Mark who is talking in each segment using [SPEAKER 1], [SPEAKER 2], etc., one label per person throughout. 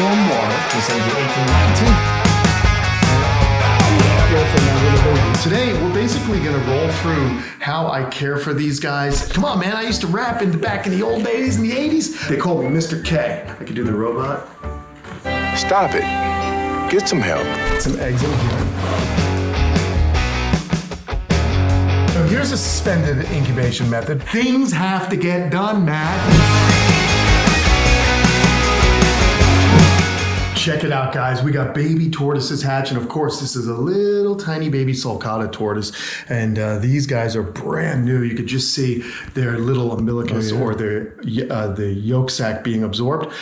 [SPEAKER 1] warm water. This ends at 1819. Today, we're basically going to roll through how I care for these guys. Come on, man. I used to rap back in the old days, in the 80s. They called me Mr. K. I could do the robot.
[SPEAKER 2] Stop it. Get some help.
[SPEAKER 1] Some eggs in here. So here's a suspended incubation method. Things have to get done, Matt. Check it out, guys. We got baby tortoises hatching. Of course, this is a little tiny baby sulcata tortoise, and these guys are brand new. You could just see their little umbilicus or their the yolk sac being absorbed.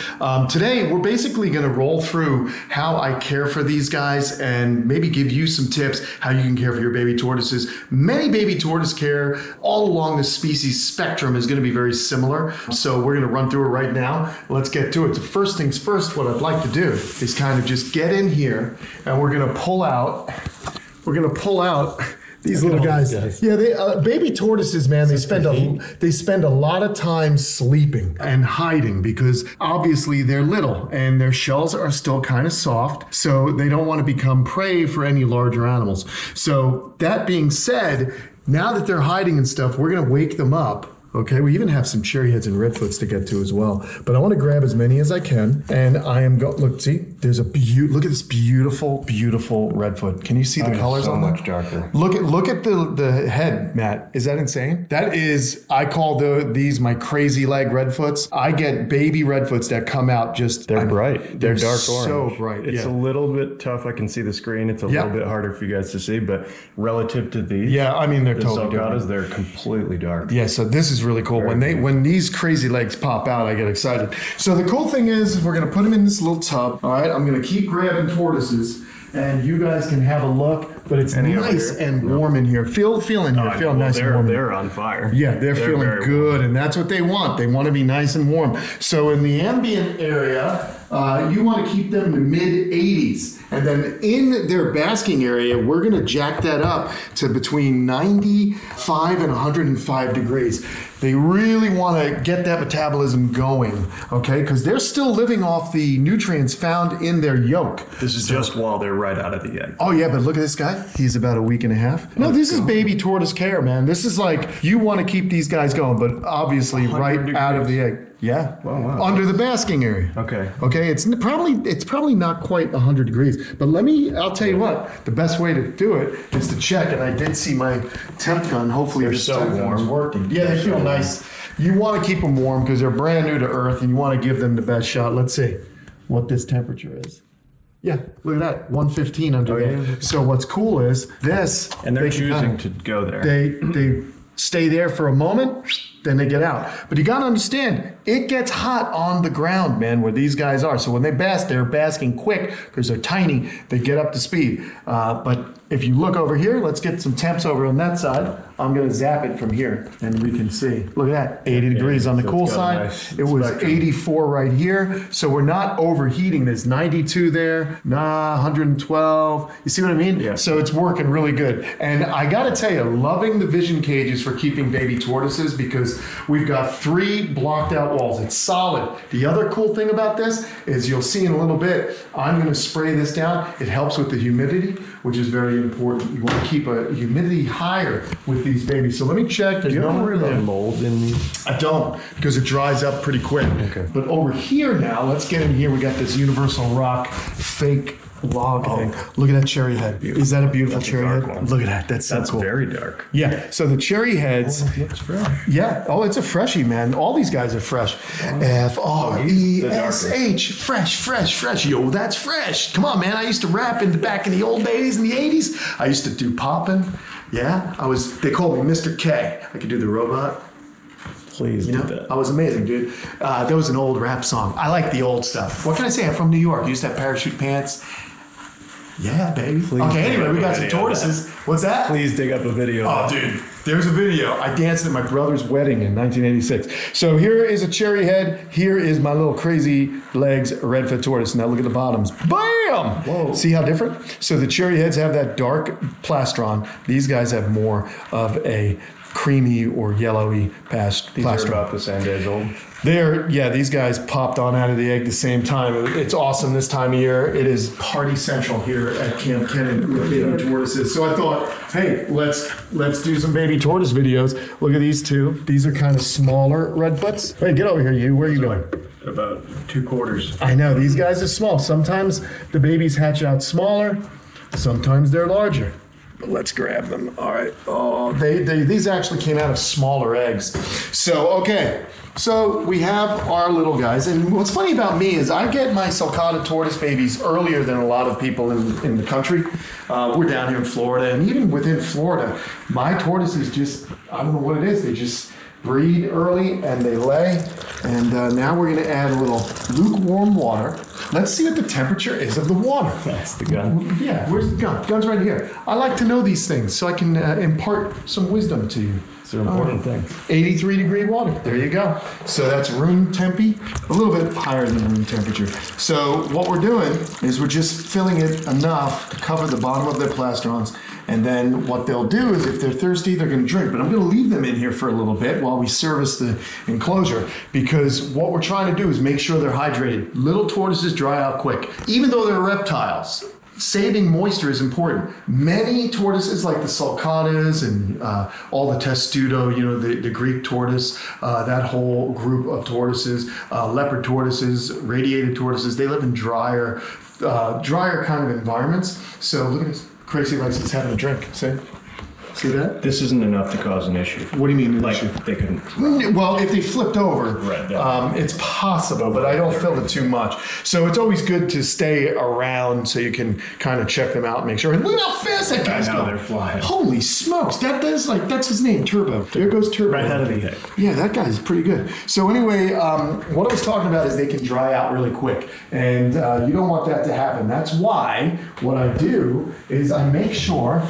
[SPEAKER 1] Today, we're basically going to roll through how I care for these guys and maybe give you some tips how you can care for your baby tortoises. Many baby tortoise care all along the species spectrum is going to be very similar. So we're going to run through it right now. Let's get to it. So first things first, what I'd like to do is kind of just get in here, and we're gonna pull out these little guys. Yeah, they baby tortoises, man. They spend a lot of time sleeping and hiding because obviously they're little and their shells are still kind of soft, so they don't want to become prey for any larger animals. So that being said, now that they're hiding and stuff, we're gonna wake them up. Okay, we even have some cherry heads and redfoots to get to as well. But I want to grab as many as I can. And I am look, see, there's look at this beautiful, beautiful redfoot. Can you see the colors on that?
[SPEAKER 3] So much darker.
[SPEAKER 1] Look at the head, Matt. Is that insane? That is, I call these my crazy leg redfoots. I get baby redfoots that come out
[SPEAKER 3] They're bright. They're dark orange.
[SPEAKER 1] So bright.
[SPEAKER 3] It's a little bit tough. I can see the screen. It's a little bit harder for you guys to see, but relative to these,
[SPEAKER 1] I mean, they're totally
[SPEAKER 3] sulcatas, they're completely dark.
[SPEAKER 1] Yeah, so this is really cool. When these crazy legs pop out, I get excited. So the cool thing is we're gonna put them in this little tub. All right, I'm gonna keep grabbing tortoises, and you guys can have a look. But it's nice and warm in here. Feel in here. Feel nice and warm.
[SPEAKER 3] They're on fire.
[SPEAKER 1] Yeah, they're feeling good, and that's what they want. They want to be nice and warm. So in the ambient area, you want to keep them in the mid 80s. And then in their basking area, we're going to jack that up to between 95 and 105 degrees. They really want to get that metabolism going, okay? Because they're still living off the nutrients found in their yolk.
[SPEAKER 3] This is just while they're right out of the egg.
[SPEAKER 1] Oh, yeah, but look at this guy. He's about a week and a half. No, this is baby tortoise care, man. This is like, you want to keep these guys going, but obviously right out of the egg. Yeah.
[SPEAKER 3] Wow.
[SPEAKER 1] Under the basking area.
[SPEAKER 3] Okay.
[SPEAKER 1] It's probably not quite 100 degrees, but I'll tell you what, the best way to do it is to check, and I did see my temp gun. Hopefully
[SPEAKER 3] they're
[SPEAKER 1] your
[SPEAKER 3] so
[SPEAKER 1] temp gun is
[SPEAKER 3] warm.
[SPEAKER 1] working. Yeah, they feel nice. You want to keep them warm because they're brand new to Earth, and you want to give them the best shot. Let's see what this temperature is. Yeah, look at that, 115 under there. Yeah. So what's cool is this.
[SPEAKER 3] And they're choosing to go there.
[SPEAKER 1] They stay there for a moment, then they get out. But you gotta understand, it gets hot on the ground, man, where these guys are. So when they bask, they're basking quick because they're tiny. They get up to speed. But if you look over here, let's get some temps over on that side. I'm gonna zap it from here, and we can see. Look at that, 80 degrees on the cool side.
[SPEAKER 3] Nice
[SPEAKER 1] it was
[SPEAKER 3] spectrum.
[SPEAKER 1] 84 right here. So we're not overheating. There's 92 there, 112. You see what I mean?
[SPEAKER 3] Yeah.
[SPEAKER 1] So it's working really good. And I gotta tell you, loving the vision cages for keeping baby tortoises because we've got 3 blocked out walls. It's solid. The other cool thing about this is you'll see in a little bit, I'm gonna spray this down. It helps with the humidity, which is very important. You want to keep a humidity higher with these babies. So let me check. There's
[SPEAKER 3] Do you
[SPEAKER 1] no
[SPEAKER 3] have
[SPEAKER 1] really
[SPEAKER 3] mold in these?
[SPEAKER 1] I don't, because it dries up pretty quick.
[SPEAKER 3] Okay.
[SPEAKER 1] But over here now, let's get in here. We got this universal rock fake log thing. Look at that cherry head. Beautiful. Is that a beautiful cherry head?
[SPEAKER 3] One.
[SPEAKER 1] Look at that. That's so cool.
[SPEAKER 3] Very dark.
[SPEAKER 1] Yeah. So the cherry heads.
[SPEAKER 3] Oh, it looks fresh.
[SPEAKER 1] Yeah. Oh, it's a freshie, man. All these guys are fresh. Fresh. Fresh. Yo, that's fresh. Come on, man. I used to rap back in the old days, in the 80s. I used to do popping. Yeah. They called me Mr. K. I could do the robot.
[SPEAKER 3] Please do that.
[SPEAKER 1] I was amazing, dude. That was an old rap song. I like the old stuff. What can I say? I'm from New York. I used to have parachute pants. Yeah, baby. Anyway, we got some tortoises. What's that?
[SPEAKER 3] Please dig up a video.
[SPEAKER 1] Oh, dude, there's a video. I danced at my brother's wedding in 1986. So here is a cherry head. Here is my little crazy legs redfoot tortoise. Now look at the bottoms. Bam! Whoa. See how different? So the cherry heads have that dark plastron. These guys have more of a creamy or yellowy past
[SPEAKER 3] These are
[SPEAKER 1] plastron.
[SPEAKER 3] about the same days old.
[SPEAKER 1] These guys popped on out of the egg the same time. It's awesome this time of year. It is party central here at Kamp Kenan with baby tortoises. So I thought, hey, let's do some baby tortoise videos. Look at these two. These are kind of smaller redfoots. Hey, get over here, you. Where are you going?
[SPEAKER 3] About 2/4.
[SPEAKER 1] I know, these guys are small. Sometimes the babies hatch out smaller, sometimes they're larger. But let's grab them. All right. Oh, these actually came out of smaller eggs. So we have our little guys. And what's funny about me is I get my sulcata tortoise babies earlier than a lot of people in the country. We're down here in Florida, and even within Florida, my tortoises just, I don't know what it is, they just breed early and they lay. And now we're going to add a little lukewarm water. Let's see what the temperature is of the water.
[SPEAKER 3] That's the gun.
[SPEAKER 1] Yeah, where's the gun? Gun's right here. I like to know these things so I can impart some wisdom to you.
[SPEAKER 3] It's an important thing.
[SPEAKER 1] 83 degree water. There you go. So that's room tempy, a little bit higher than room temperature. So what we're doing is we're just filling it enough to cover the bottom of their plastrons. And then what they'll do is if they're thirsty, they're going to drink. But I'm going to leave them in here for a little bit while we service the enclosure, because what we're trying to do is make sure they're hydrated. Little tortoises dry out quick, even though they're reptiles. Saving moisture is important. Many tortoises, like the sulcatas and all the testudo, the Greek tortoise, that whole group of tortoises, leopard tortoises, radiated tortoises, they live in drier kind of environments. So look at this. Crazy likes he's having a drink. See that?
[SPEAKER 3] This isn't enough to cause an issue.
[SPEAKER 1] What do you mean?
[SPEAKER 3] Like they couldn't.
[SPEAKER 1] Well, if they flipped over,
[SPEAKER 3] Right,
[SPEAKER 1] it's possible, but I don't fill it too much. So it's always good to stay around so you can kind of check them out and make sure. And look how fast that guy's going.
[SPEAKER 3] They're flying.
[SPEAKER 1] Holy smokes! That's his name, Turbo. There goes Turbo.
[SPEAKER 3] Right out of the head.
[SPEAKER 1] Yeah, that guy's pretty good. So anyway, what I was talking about is they can dry out really quick, and you don't want that to happen. That's why what I do is I make sure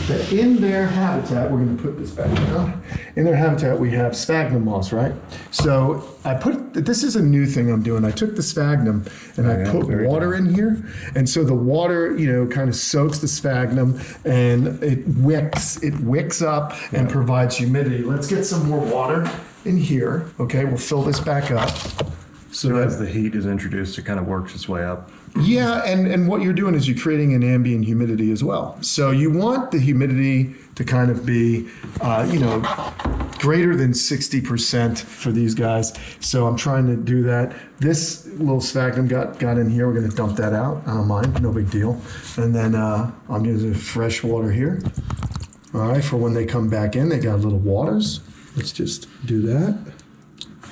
[SPEAKER 1] that in their habitat, we're going to put this back down. In their habitat, we have sphagnum moss, right? So this is a new thing I'm doing. I took the sphagnum and I put water in here. And so the water, kind of soaks the sphagnum and it wicks up and provides humidity. Let's get some more water in here. Okay, we'll fill this back up.
[SPEAKER 3] So as the heat is introduced, it kind of works its way up.
[SPEAKER 1] Yeah, and what you're doing is you're creating an ambient humidity as well. So you want the humidity to kind of be, greater than 60% for these guys. So I'm trying to do that. This little sphagnum got in here. We're going to dump that out. I don't mind, no big deal. And then I'm using fresh water here. All right, for when they come back in, they got little waters. Let's just do that.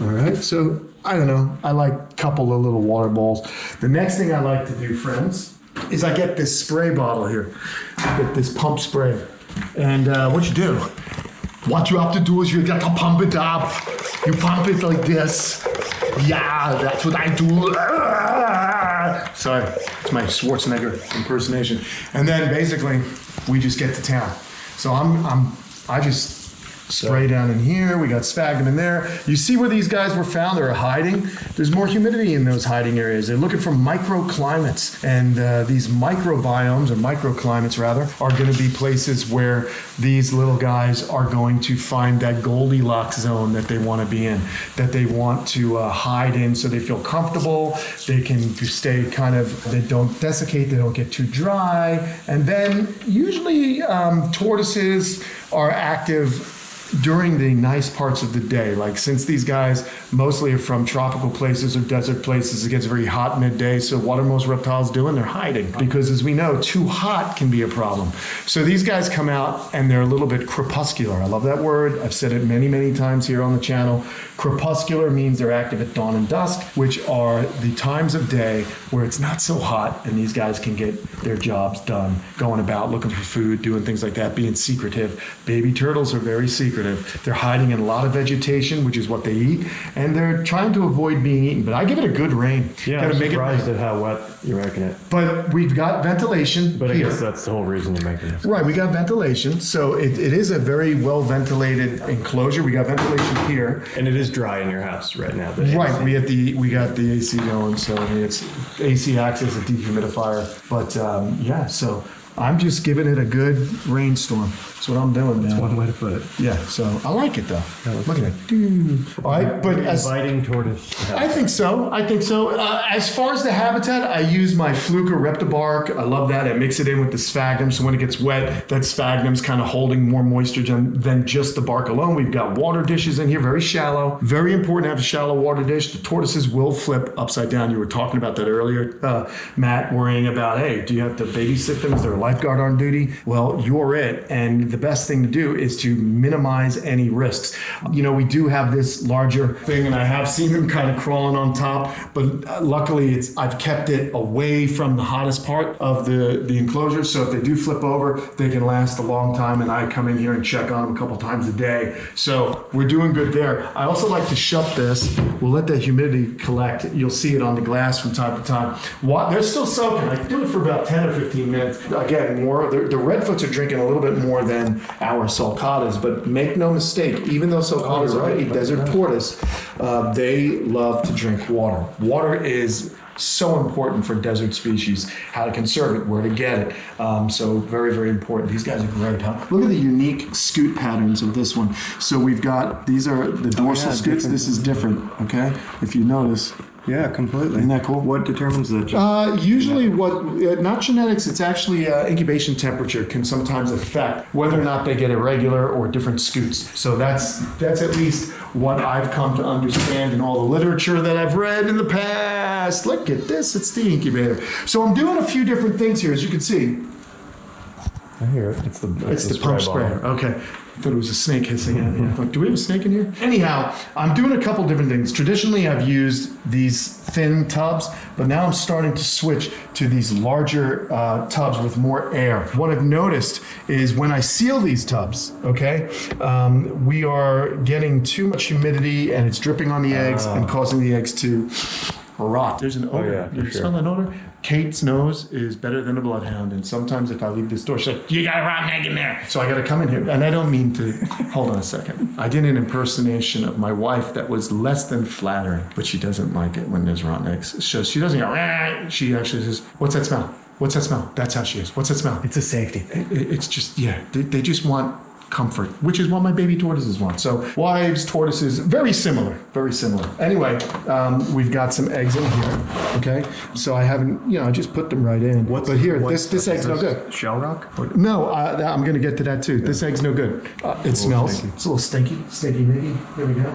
[SPEAKER 1] All right, so I don't know. I like a couple of little water balls. The next thing I like to do, friends, is I get this spray bottle here. I get this pump spray. And what you do, what you have to do is you got to pump it up. You pump it like this. Yeah, that's what I do. Sorry, it's my Schwarzenegger impersonation. And then basically, we just get to town. So I just spray down in here. We got sphagnum in there. You see where these guys were found? They're hiding. There's more humidity in those hiding areas. They're looking for microclimates. And these microbiomes, or microclimates rather, are going to be places where these little guys are going to find that Goldilocks zone that they want to be in, that they want to hide in so they feel comfortable. They can stay they don't desiccate, they don't get too dry. And then usually tortoises are active during the nice parts of the day. Like, since these guys mostly are from tropical places or desert places, it gets very hot midday. So what are most reptiles doing? They're hiding, because as we know, too hot can be a problem. So these guys come out and they're a little bit crepuscular. I love that word. I've said it many, many times here on the channel. Crepuscular means they're active at dawn and dusk, which are the times of day where it's not so hot and these guys can get their jobs done, going about, looking for food, doing things like that, being secretive. Baby turtles are very secretive. They're hiding in a lot of vegetation, which is what they eat, and they're trying to avoid being eaten. But I give it a good rain.
[SPEAKER 3] Yeah, I'm surprised at how wet you're making it.
[SPEAKER 1] But we've got ventilation.
[SPEAKER 3] But I
[SPEAKER 1] here.
[SPEAKER 3] guess that's the whole reason you're making it.
[SPEAKER 1] Right, we got ventilation. So it is a very well ventilated enclosure. We got ventilation here.
[SPEAKER 3] And it is dry in your house right now.
[SPEAKER 1] Right, we got the AC going, so it's AC acts as a dehumidifier. But so I'm just giving it a good rainstorm. That's what I'm doing now.
[SPEAKER 3] That's one way to put it.
[SPEAKER 1] Yeah, so I like it though. Look at it. All right, but
[SPEAKER 3] Inviting tortoise.
[SPEAKER 1] I think so. As far as the habitat, I use my Fluker reptile bark. I love that. I mix it in with the sphagnum, so when it gets wet, that sphagnum's kind of holding more moisture than just the bark alone. We've got water dishes in here, very shallow. Very important to have a shallow water dish. The tortoises will flip upside down. You were talking about that earlier, Matt, worrying about, hey, do you have to babysit them? Is there a lifeguard on duty? Well, you're it. And the best thing to do is to minimize any risks. You know, we do have this larger thing, and I have seen them kind of crawling on top, but luckily I've kept it away from the hottest part of the enclosure. So if they do flip over, they can last a long time, and I come in here and check on them a couple times a day. So we're doing good there. I also like to shut this. We'll let that humidity collect. You'll see it on the glass from time to time. They're still soaking. I do it for about 10 or 15 minutes. Again, the redfoots are drinking a little bit more than our sulcatas, but make no mistake, even though sulcatas are a desert tortoise, they love to drink water. Water is so important for desert species, how to conserve it, where to get it. So very, very important. These guys are great, huh? Look at the unique scoot patterns of this one. So we've got, these are the dorsal scoots. This is different, okay? If you notice.
[SPEAKER 3] Yeah, completely.
[SPEAKER 1] Isn't that cool?
[SPEAKER 3] What determines that?
[SPEAKER 1] Usually not genetics, it's actually incubation temperature can sometimes affect whether or not they get irregular or different scoots. So that's at least what I've come to understand in all the literature that I've read in the past. Look at this, it's the incubator. So I'm doing a few different things here, as you can see.
[SPEAKER 3] I hear it. It's the
[SPEAKER 1] pump sprayer. Okay. I thought it was a snake hissing at me. Like, do we have a snake in here? Anyhow, I'm doing a couple different things. Traditionally, I've used these thin tubs, but now I'm starting to switch to these larger tubs with more air. What I've noticed is when I seal these tubs, okay, we are getting too much humidity and it's dripping on the eggs and causing the eggs to rot. There's an odor.
[SPEAKER 3] Yeah,
[SPEAKER 1] you smell that odor? Kate's nose is better than a bloodhound, and sometimes if I leave this door, she's like, you got a rotten egg in there. So I got to come in here, and I don't mean to, hold on a second. I did an impersonation of my wife that was less than flattering, but she doesn't like it when there's rotten eggs. So she doesn't go, rah. She actually says, what's that smell? What's that smell? That's how she is. What's that smell?
[SPEAKER 3] It's a safety thing.
[SPEAKER 1] It's just, yeah, they just want comfort, which is what my baby tortoises want. So wives, tortoises, very similar, very similar. Anyway, we've got some eggs in here, okay? So I haven't, I just put them right in. But here, this egg's no good.
[SPEAKER 3] Shell rock?
[SPEAKER 1] No, I'm going to get to that too. Yeah. This egg's no good. It smells. Stinky. It's a little stinky, maybe. There we go.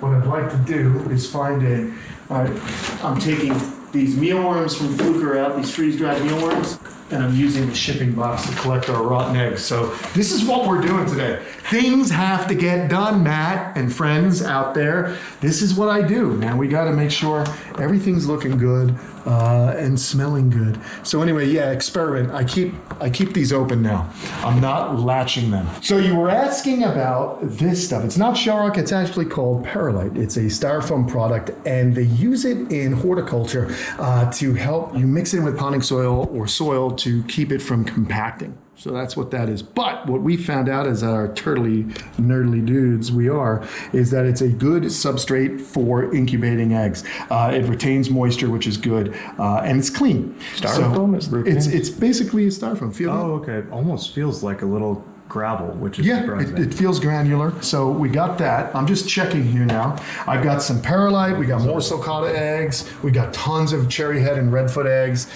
[SPEAKER 1] What I'd like to do is find I'm taking these mealworms from Fluker out, these freeze-dried mealworms, and I'm using the shipping box to collect our rotten eggs. So this is what we're doing today. Things have to get done, Matt and friends out there. This is what I do, man. We got to make sure everything's looking good and smelling good. So anyway, experiment. I keep these open now. I'm not latching them. So you were asking about this stuff. It's not shell rock. It's actually called perlite. It's a styrofoam product, and they use it in horticulture to help you mix it in with potting soil or soil to keep it from compacting. So that's what that is. But what we found out as our nerdly dudes is that it's a good substrate for incubating eggs. It retains moisture, which is good, and it's clean.
[SPEAKER 3] Styrofoam is
[SPEAKER 1] it's basically a styrofoam. Feel
[SPEAKER 3] that? Okay. It almost feels like a little gravel, which is surprising.
[SPEAKER 1] It feels granular. So we got that. I'm just checking here now. I've got some perlite. We got more sulcata eggs. We got tons of cherry head and redfoot eggs.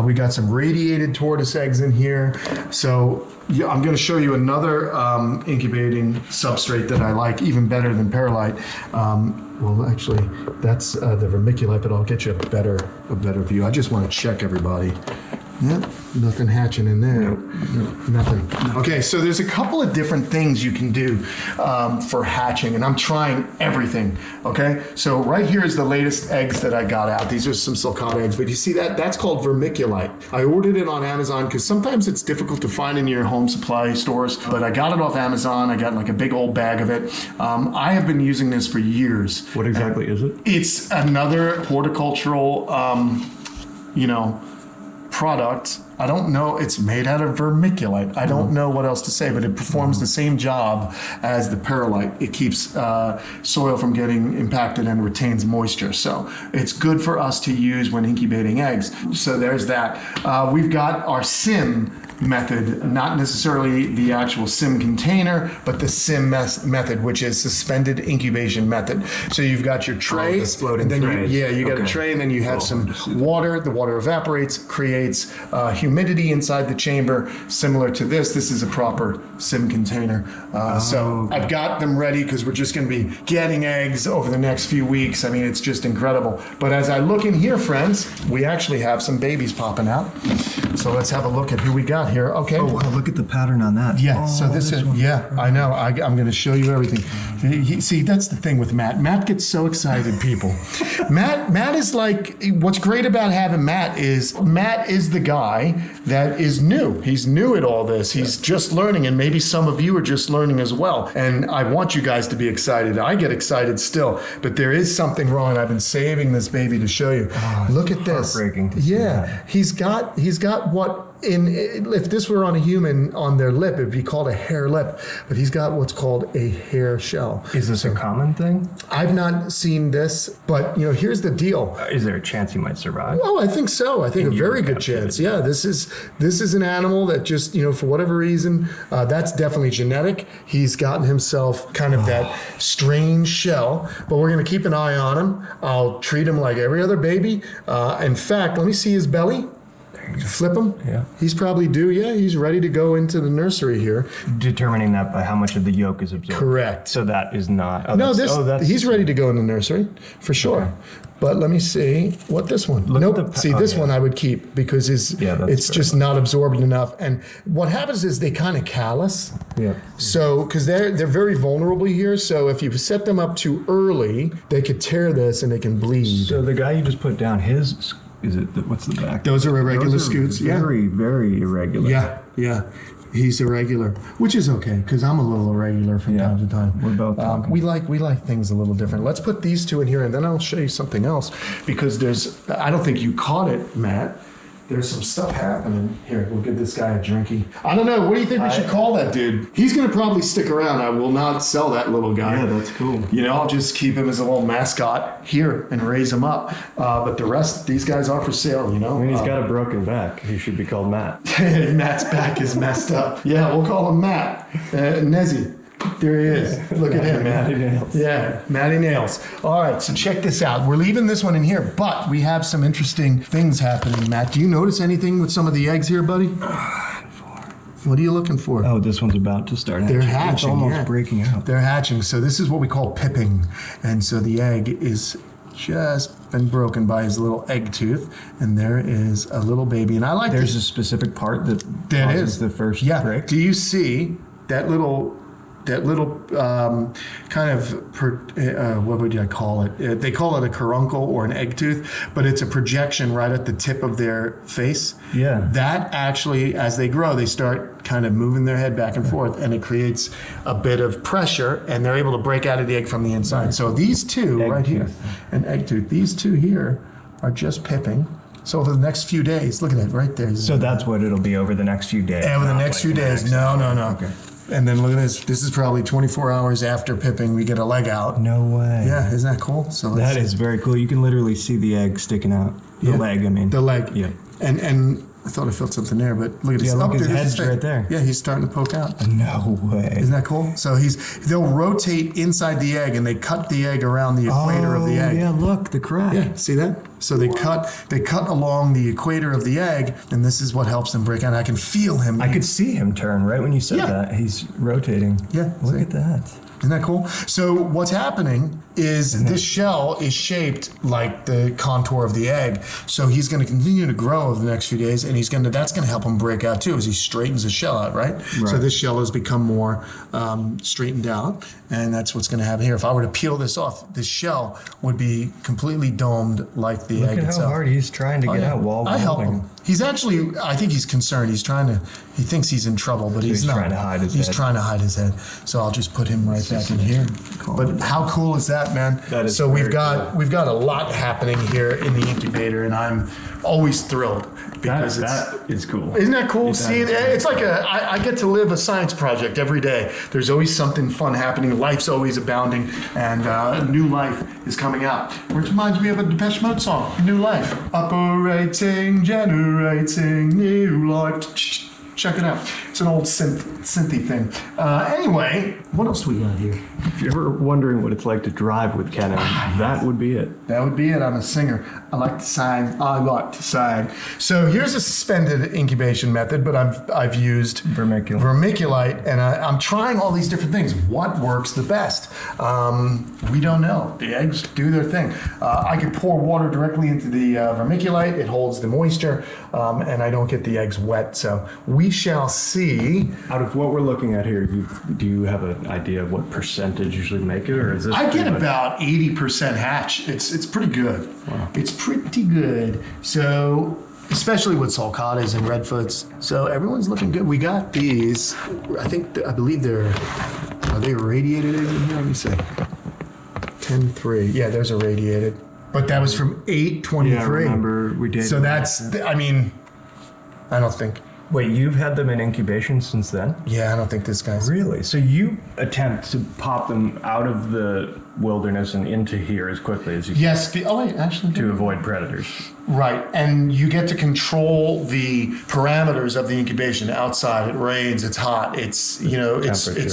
[SPEAKER 1] We got some radiated tortoise eggs in here. So I'm going to show you another incubating substrate that I like even better than perlite. Well, actually, that's the vermiculite, but I'll get you a better view. I just want to check everybody. Yep, nothing hatching in there. Nope. Nothing. Okay, so there's a couple of different things you can do for hatching, and I'm trying everything, okay? So right here is the latest eggs that I got out. These are some sulcata eggs, but you see that? That's called vermiculite. I ordered it on Amazon because sometimes it's difficult to find in your home supply stores, but I got it off Amazon. I got like a big old bag of it. I have been using this for years.
[SPEAKER 3] What exactly is it?
[SPEAKER 1] It's another horticultural, product. I don't know. It's made out of vermiculite. I don't know what else to say, but it performs the same job as the perlite. It keeps soil from getting impacted and retains moisture. So it's good for us to use when incubating eggs. So there's that. We've got our sim method, not necessarily the actual sim container, but the sim method, which is suspended incubation method. So you've got your tray,
[SPEAKER 3] the floating
[SPEAKER 1] and then
[SPEAKER 3] trays.
[SPEAKER 1] you got a
[SPEAKER 3] Okay.
[SPEAKER 1] tray, and then you have some water. The water evaporates, creates humidity inside the chamber, similar to this. This is a proper sim container. So I've got them ready because we're just going to be getting eggs over the next few weeks. I mean, it's just incredible. But as I look in here, friends, we actually have some babies popping out. So let's have a look at who we got here. Okay.
[SPEAKER 3] Oh, wow, look at the pattern on that.
[SPEAKER 1] Yeah,
[SPEAKER 3] Oh,
[SPEAKER 1] so this is,
[SPEAKER 3] one.
[SPEAKER 1] yeah, I know. I'm going to show you everything. See, that's the thing with Matt. Matt gets so excited, people. Matt is like, what's great about having Matt is the guy that is new. He's new at all this. He's just learning, and maybe some of you are just learning as well. And I want you guys to be excited. I get excited still, but there is something wrong. I've been saving this baby to show you. Look at this.
[SPEAKER 3] Heartbreaking to see that.
[SPEAKER 1] He's got what if this were on a human on their lip, it'd be called a hair lip, but he's got what's called a hair shell.
[SPEAKER 3] Is this a common thing?
[SPEAKER 1] I've not seen this, but here's the deal.
[SPEAKER 3] Is there a chance he might survive?
[SPEAKER 1] Oh, I think so. I think a very good chance. Yeah, this is an animal that just for whatever reason, that's definitely genetic. He's gotten himself kind of that strange shell, but we're gonna keep an eye on him. I'll treat him like every other baby. In fact, let me see his belly. Flip him.
[SPEAKER 3] Yeah.
[SPEAKER 1] He's probably due. Yeah, he's ready to go into the nursery here.
[SPEAKER 3] Determining that by how much of the yolk is absorbed.
[SPEAKER 1] Correct.
[SPEAKER 3] So that is not.
[SPEAKER 1] He's ready to go in the nursery for sure. Okay. But let me see what this one. This one I would keep because it's just not absorbed enough. And what happens is they kind of callous.
[SPEAKER 3] Yeah.
[SPEAKER 1] So because they're very vulnerable here. So if you set them up too early, they could tear this and they can bleed.
[SPEAKER 3] So the guy you just put down, what's the back?
[SPEAKER 1] Those are irregular scoots.
[SPEAKER 3] Very, very irregular.
[SPEAKER 1] Yeah. He's irregular, which is okay because I'm a little irregular from time to time.
[SPEAKER 3] We're both
[SPEAKER 1] we like things a little different. Let's put these two in here, and then I'll show you something else because I don't think you caught it, Matt. There's some stuff happening here. We'll give this guy a drinky. I don't know. What do you think we should call that dude? He's going to probably stick around. I will not sell that little guy.
[SPEAKER 3] Yeah, that's cool.
[SPEAKER 1] I'll just keep him as a little mascot here and raise him up. But the rest, these guys are for sale,
[SPEAKER 3] I mean, he's got a broken back. He should be called Matt.
[SPEAKER 1] Matt's back is messed up. Yeah, we'll call him Matt. Nezzy. There he is. Look at him, man.
[SPEAKER 3] Matty Nails.
[SPEAKER 1] Yeah, Matty Nails. All right, so check this out. We're leaving this one in here, but we have some interesting things happening, Matt. Do you notice anything with some of the eggs here, buddy? What are you looking for?
[SPEAKER 3] Oh, this one's about to start hatching.
[SPEAKER 1] They're hatching.
[SPEAKER 3] It's almost breaking out.
[SPEAKER 1] They're hatching. So this is what we call pipping. And so the egg is just been broken by his little egg tooth, and there is a little baby. And I like
[SPEAKER 3] There's a specific part that causes the first break?
[SPEAKER 1] Do you see that little kind of, what would I call it? They call it a caruncle or an egg tooth, but it's a projection right at the tip of their face.
[SPEAKER 3] Yeah.
[SPEAKER 1] That actually, as they grow, they start kind of moving their head back and forth, and it creates a bit of pressure, and they're able to break out of the egg from the inside. So these two right here, an egg tooth, these two here are just pipping. So over the next few days, look at that right there.
[SPEAKER 3] So that's what it'll be over the next few days.
[SPEAKER 1] Over the next few days. No.
[SPEAKER 3] Okay.
[SPEAKER 1] And then look at this. This is probably 24 hours after pipping. We get a leg out.
[SPEAKER 3] No way.
[SPEAKER 1] Yeah, isn't that cool? So
[SPEAKER 3] that is very cool. You can literally see the egg sticking out. The leg, I mean.
[SPEAKER 1] The leg.
[SPEAKER 3] Yeah.
[SPEAKER 1] And I thought I felt something there, but look at this.
[SPEAKER 3] Look, his head's right there.
[SPEAKER 1] Yeah, he's starting to poke out.
[SPEAKER 3] No way.
[SPEAKER 1] Isn't that cool? So they'll rotate inside the egg, and they cut the egg around the equator of the egg.
[SPEAKER 3] Yeah, look, the crack.
[SPEAKER 1] Yeah, see that? So they cut along the equator of the egg, and this is what helps them break out. I can feel him.
[SPEAKER 3] I could see him turn right when you said that. He's rotating.
[SPEAKER 1] Yeah.
[SPEAKER 3] Look at that.
[SPEAKER 1] Isn't that cool? So what's happening is this shell is shaped like the contour of the egg. So he's going to continue to grow over the next few days, and that's going to help him break out too as he straightens the shell out, right? So this shell has become more straightened out, and that's what's going to happen here. If I were to peel this off, this shell would be completely domed like the egg itself.
[SPEAKER 3] Look at how hard he's trying to get out while
[SPEAKER 1] I help him. He's actually, I think he's concerned. He thinks he's in trouble, but he's not.
[SPEAKER 3] Trying to hide his head.
[SPEAKER 1] He's trying to hide his head. So I'll just put him right back in here. But how cool is that, man?
[SPEAKER 3] That is
[SPEAKER 1] so we've got a lot happening here in the incubator, and I'm always thrilled because
[SPEAKER 3] that is cool.
[SPEAKER 1] Isn't that cool? See, it's like I get to live a science project every day. There's always something fun happening. Life's always abounding, and new life is coming out. Which reminds me of a Depeche Mode song, New Life. Operating, generating new life. Check it out. It's an old synthy thing. Anyway, what else do we got here?
[SPEAKER 3] If you're ever wondering what it's like to drive with Kenan, that would be it.
[SPEAKER 1] That would be it. I'm a singer. I like to sing. So here's a suspended incubation method, but I've used vermiculite, and I'm trying all these different things. What works the best? We don't know. The eggs do their thing. I can pour water directly into the vermiculite. It holds the moisture, and I don't get the eggs wet. So we shall see.
[SPEAKER 3] Out of what we're looking at here, do you have an idea of what percentage usually make it, or is this?
[SPEAKER 1] I get about 80% hatch. It's pretty good.
[SPEAKER 3] Wow.
[SPEAKER 1] It's pretty good. So, especially with sulcatas and redfoots. So everyone's looking good. We got these. I believe are they irradiated in here? Let me see. 10-3. Yeah, there's irradiated. But that was from 8-23.
[SPEAKER 3] Yeah, I remember we did.
[SPEAKER 1] So I don't think.
[SPEAKER 3] Wait, you've had them in incubation since then?
[SPEAKER 1] Yeah, I don't think this guy's.
[SPEAKER 3] Really? So you attempt to pop them out of the wilderness and into here as quickly as you can.
[SPEAKER 1] Yes. Actually.
[SPEAKER 3] To avoid predators.
[SPEAKER 1] Right, and you get to control the parameters of the incubation. Outside, it rains, it's hot, it's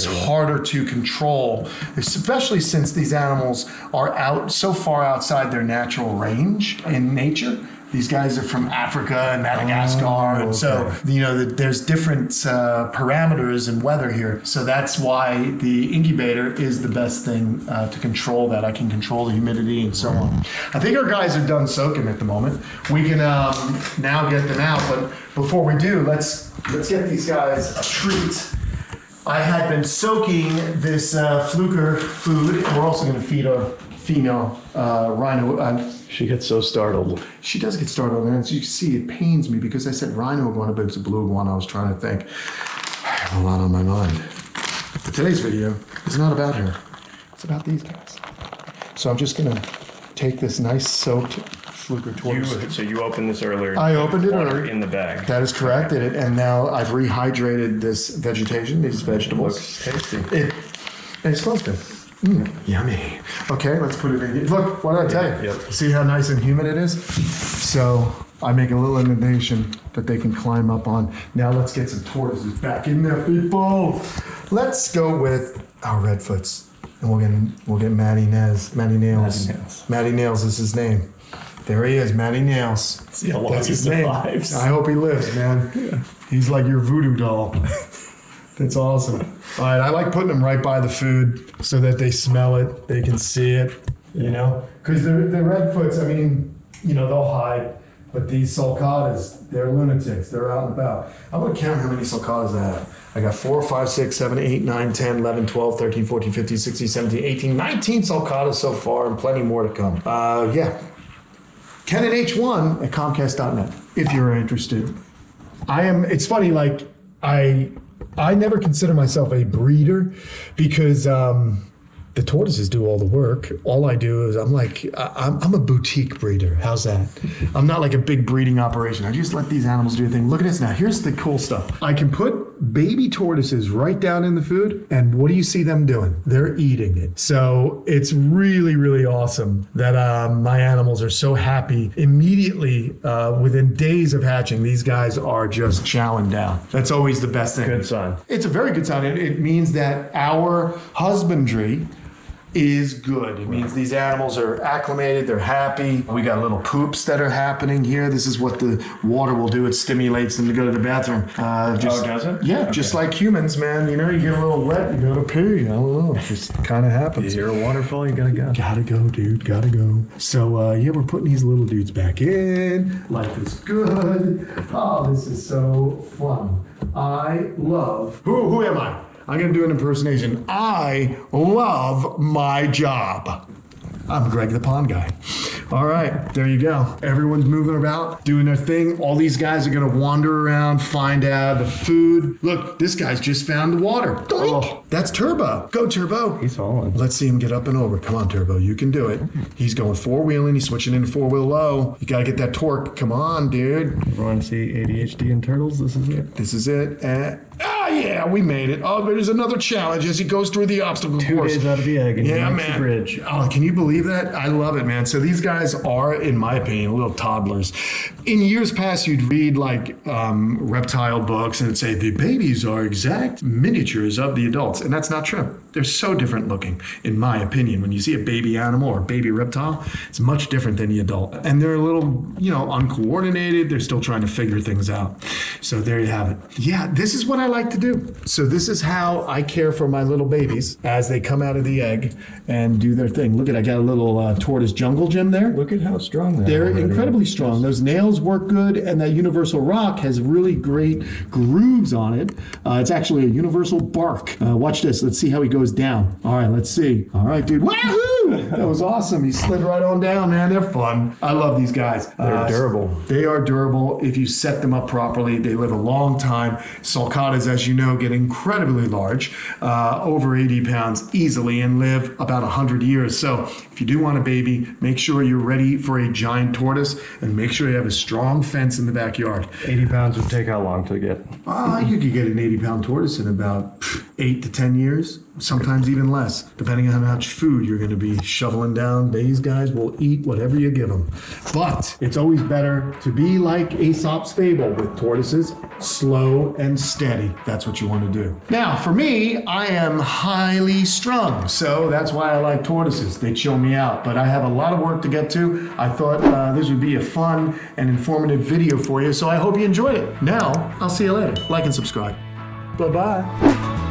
[SPEAKER 1] harder to control, especially since these animals are out so far outside their natural range in nature. These guys are from Africa and Madagascar, and so there's different parameters and weather here. So that's why the incubator is the best thing to control that. I can control the humidity and so on. I think our guys are done soaking at the moment. We can now get them out, but before we do, let's get these guys a treat. I had been soaking this Fluker food, and we're also going to feed our female rhino.
[SPEAKER 3] She gets so startled.
[SPEAKER 1] She does get startled, and as you can see, it pains me because I said rhino iguana, but it's a blue iguana. I was trying to think. I have a lot on my mind. But today's video is not about her. It's about these guys. So I'm just going to take this nice soaked Fluker Tortoise.
[SPEAKER 3] So you opened this earlier.
[SPEAKER 1] I opened it earlier.
[SPEAKER 3] In the bag.
[SPEAKER 1] That is correct. And now I've rehydrated this vegetation, these vegetables.
[SPEAKER 3] Looks tasty.
[SPEAKER 1] And it smells good. Yummy. Okay, let's put it in here. Look, what did I tell you?
[SPEAKER 3] Yep.
[SPEAKER 1] See how nice and humid it is? So I make a little indentation that they can climb up on. Now let's get some tortoises back in there, people. Let's go with our redfoots. And we'll get Matty Nails. Matty Nails is his name. There he is, Matty Nails.
[SPEAKER 3] See how long
[SPEAKER 1] That's
[SPEAKER 3] he
[SPEAKER 1] his name.
[SPEAKER 3] survives.
[SPEAKER 1] I hope he lives, man. Yeah. He's like your voodoo doll. That's awesome. All right, I like putting them right by the food so that they smell it, they can see it, because the redfoots, they'll hide, but these sulcatas, they're lunatics. They're out and about. I'm going to count how many sulcatas I have. I got 4, 5, 6, 7, 8, 9, 10, 11, 12, 13, 14, 15, 16, 17, 18, 19 sulcatas so far, and plenty more to come. Kenan H1 at Comcast.net if you're interested. It's funny, like I never consider myself a breeder because the tortoises do all the work. All I do is I'm a boutique breeder. How's that? I'm not like a big breeding operation. I just let these animals do a thing. Look at this now. Here's the cool stuff. I can put baby tortoises right down in the food, and what do you see them doing? They're eating it. So it's really, really awesome that my animals are so happy. Immediately, within days of hatching, these guys are just chowing down. That's always the best thing.
[SPEAKER 3] Good sign.
[SPEAKER 1] It's a very good sign. It means that our husbandry is good. It means these animals are acclimated, they're happy. We got little poops that are happening here. This is what the water will do. It stimulates them to go to the bathroom.
[SPEAKER 3] Does it?
[SPEAKER 1] Yeah, okay. Just like humans, man. You get a little wet, you go to pee. I don't know. It just kind of happens.
[SPEAKER 3] You hear a waterfall, you gotta go.
[SPEAKER 1] Gotta go, dude. Gotta go. So, we're putting these little dudes back in. Life is good. Oh, this is so fun. I love... Who am I? I'm going to do an impersonation. I love my job. I'm Greg the Pond Guy. All right, there you go. Everyone's moving about, doing their thing. All these guys are going to wander around, find out the food. Look, this guy's just found the water. Oh, that's Turbo. Go, Turbo.
[SPEAKER 3] He's falling.
[SPEAKER 1] Let's see him get up and over. Come on, Turbo. You can do it. He's going four-wheeling. He's switching into four-wheel low. You got to get that torque. Come on, dude.
[SPEAKER 3] Everyone see ADHD in turtles? This is it.
[SPEAKER 1] This is it. Yeah. yeah, we made it. Oh, there's another challenge as he goes through the obstacle
[SPEAKER 3] 2
[SPEAKER 1] course.
[SPEAKER 3] days out of the egg and
[SPEAKER 1] Yeah,
[SPEAKER 3] he makes the
[SPEAKER 1] man.
[SPEAKER 3] bridge.
[SPEAKER 1] Oh, can you believe that? I love it, man. So these guys are, in my opinion, little toddlers. In years past, you'd read like reptile books and it'd say the babies are exact miniatures of the adults. And that's not true. They're so different looking, in my opinion. When you see a baby animal or baby reptile, it's much different than the adult. And they're a little, uncoordinated. They're still trying to figure things out. So there you have it. Yeah, this is what I like to do. So this is how I care for my little babies as they come out of the egg and do their thing. Look at, I got a little tortoise jungle gym there.
[SPEAKER 3] Look at how strong they are.
[SPEAKER 1] They're
[SPEAKER 3] already.
[SPEAKER 1] incredibly strong. Those nails work good, and that universal rock has really great grooves on it. It's actually a universal bark. Watch this. Let's see how he goes down. All right, let's see. All right, dude. Wahoo! That was awesome. He slid right on down, man. They're fun. I love these guys.
[SPEAKER 3] They're durable.
[SPEAKER 1] They are durable. If you set them up properly, they live a long time. Sulcatas, as you know, get incredibly large, over 80 pounds easily, and live about 100 years. So if you do want a baby, make sure you're ready for a giant tortoise, and make sure you have a strong fence in the backyard.
[SPEAKER 3] 80 pounds would take how long to get?
[SPEAKER 1] You could get an 80-pound tortoise in about 8 to 10 years, sometimes even less, depending on how much food you're going to be shoveling down. These guys will eat whatever you give them. But it's always better to be like Aesop's fable with tortoises, slow and steady. That's what you want to do. Now, for me, I am highly strung, so that's why I like tortoises. They chill me out, but I have a lot of work to get to. I thought this would be a fun and informative video for you, so I hope you enjoyed it. Now, I'll see you later. Like and subscribe. Bye-bye.